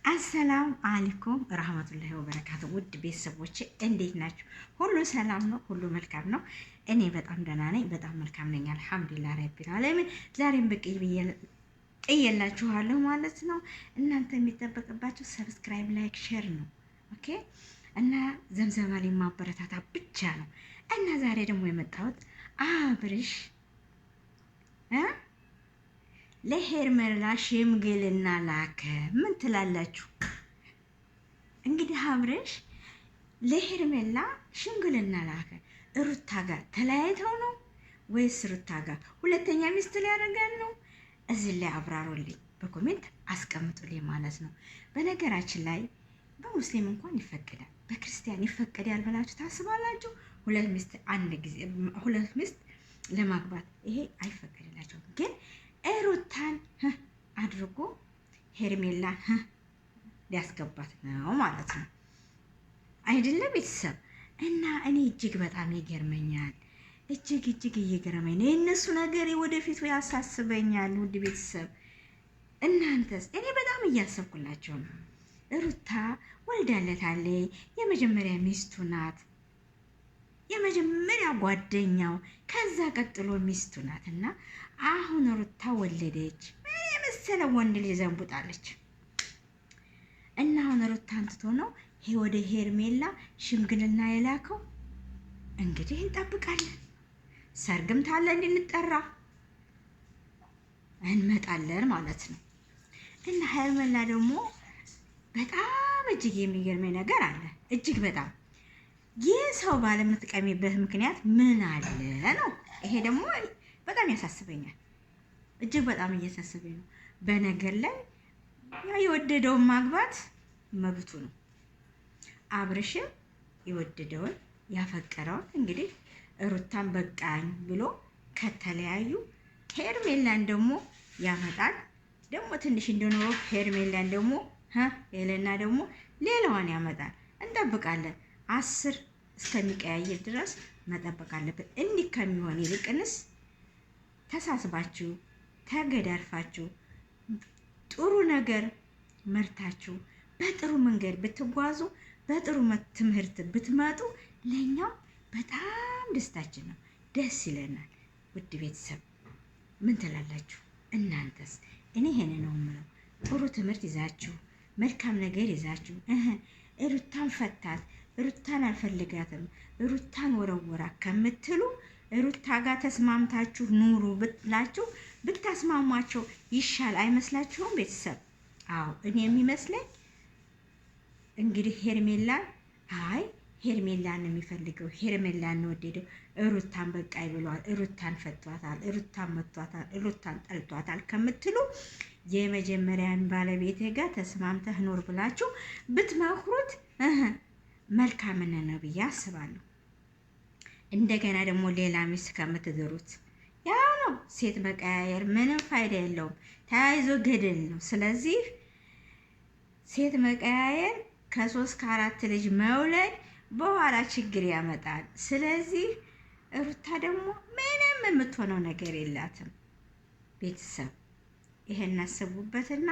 አሰላም አለይኩም ረህመቱላሂ ወበረካቱ። ውድ ቤተሰቦቼ እንዴት ናችሁ? ሁሉ ሰላም ነው? ሁሉ መልካም ነው? እኔ በጣም ደህና ነኝ፣ በጣም መልካም ነኝ። አልሐምዱሊላህ ረቢል ዓለሚን። ዛሬም ብቅ ጥዬላችኋለሁ ማለት ነው። እናንተ የሚጠበቅባችሁ ሰብስክራይብ፣ ላይክ፣ ሼር ነው። ኦኬ። እና ዘምዘማ ላይ ማበረታታ ብቻ ነው። እና ዛሬ ደግሞ የመጣሁት አብርሽ ለሄርሜላ ሽምግልና ላከ። ምን ትላላችሁ? እንግዲህ አብርሽ ለሄርሜላ ሽምግልና ላከ። ሩታ ጋር ተለያይተው ነው ወይስ ሩታ ጋር ሁለተኛ ሚስት ሊያደርጋል ነው? እዚህ ላይ አብራሩልኝ፣ በኮሜንት አስቀምጡልኝ ማለት ነው። በነገራችን ላይ በሙስሊም እንኳን ይፈቀዳል፣ በክርስቲያን ይፈቀዳል ብላችሁ ታስባላችሁ? ሁለት ሚስት ለማግባት ይሄ አይፈቀድላቸውም። ግን ሩታን አድርጎ ሄርሜላ ሊያስገባት ነው ማለት ነው አይደለም ቤተሰብ? እና እኔ እጅግ በጣም ይገርመኛል፣ እጅግ እየገረመኝ ነው የእነሱ ነገር፣ ወደፊቱ ያሳስበኛል። ውድ ቤተሰብ እናንተስ? እኔ በጣም እያሰብኩላቸው ነው። ሩታ ወልዳለታለች፣ የመጀመሪያ ሚስቱ ናት፣ የመጀመሪያ ጓደኛው፣ ከዛ ቀጥሎ ሚስቱ ናት። እና አሁን ሩታ ወለደች፣ የመሰለ ወንድ ልጅ ዘንቡጣለች። እና አሁን ሩታ አንትቶ ነው ወደ ሄርሜላ ሽምግልና የላከው። እንግዲህ እንጠብቃለን። ሰርግም ታለ እንድንጠራ እንመጣለን ማለት ነው። እና ሄርሜላ ደግሞ በጣም እጅግ የሚገርመኝ ነገር አለ። እጅግ በጣም ይህ ሰው ባለምትቀሚበት ምክንያት ምን አለ ነው። ይሄ ደግሞ በጣም ያሳስበኛል፣ እጅግ በጣም እያሳስበኝ ነው። በነገር ላይ የወደደውን ማግባት መብቱ ነው። አብርሽም የወደደውን ያፈቀረውን እንግዲህ ሩታን በቃኝ ብሎ ከተለያዩ ሄርሜላን ደግሞ ያመጣል። ደግሞ ትንሽ እንደኖረ ሄርሜላን ደግሞ ሄለና ደግሞ ሌላዋን ያመጣል። እንጠብቃለን። 10 እስከሚቀያየር ድረስ መጠበቅ አለብን። እንዲህ ከሚሆን ይልቅንስ ተሳስባችሁ ተገዳርፋችሁ ጥሩ ነገር መርታችሁ በጥሩ መንገድ ብትጓዙ፣ በጥሩ ትምህርት ብትመጡ ለኛው በጣም ደስታችን ነው፣ ደስ ይለናል። ውድ ቤተሰብ ምን ትላላችሁ እናንተስ? እኔ ይሄን ነው የምለው። ጥሩ ትምህርት ይዛችሁ መልካም ነገር ይዛችሁ ሩታን ፈታት፣ ሩታን አልፈልጋትም፣ ሩታን ወረወራ ከምትሉ ሩታ ጋር ተስማምታችሁ ኑሩ ብላችሁ ብታስማሟቸው ይሻል አይመስላችሁም ቤተሰብ? አዎ እኔ የሚመስለኝ እንግዲህ ሄርሜላን የሚፈልገው ሄርሜላን ወደደው፣ ሩታን በቃይ ብሏል፣ ሩታን ፈቷታል፣ ሩታን መቷታል፣ ሩታን ጠልቷታል ከምትሉ የመጀመሪያን ባለቤት ጋር ተስማምተህ ኑር ብላችሁ ብትመክሩት መልካምን ነው ብዬ አስባለሁ። እንደገና ደግሞ ሌላ ሚስት ከምትድሩት ያው ነው። ሴት መቀያየር ምንም ፋይዳ የለውም፣ ተያይዞ ገደል ነው። ስለዚህ ሴት መቀያየር ከ3 ከ4 ልጅ መውለድ በኋላ ችግር ያመጣል። ስለዚህ ሩታ ደግሞ ምንም የምትሆነው ነገር የላትም። ቤተሰብ ይሄን አስቡበትና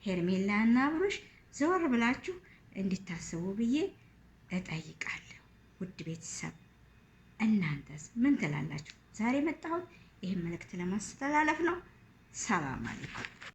ሄርሜላና አብርሽ ዘወር ብላችሁ እንዲታስቡ ብዬ እጠይቃለሁ። ውድ ቤተሰብ እናንተስ ምን ትላላችሁ? ዛሬ መጣሁት ይህን መልእክት ለማስተላለፍ ነው። ሰላም አለይኩም።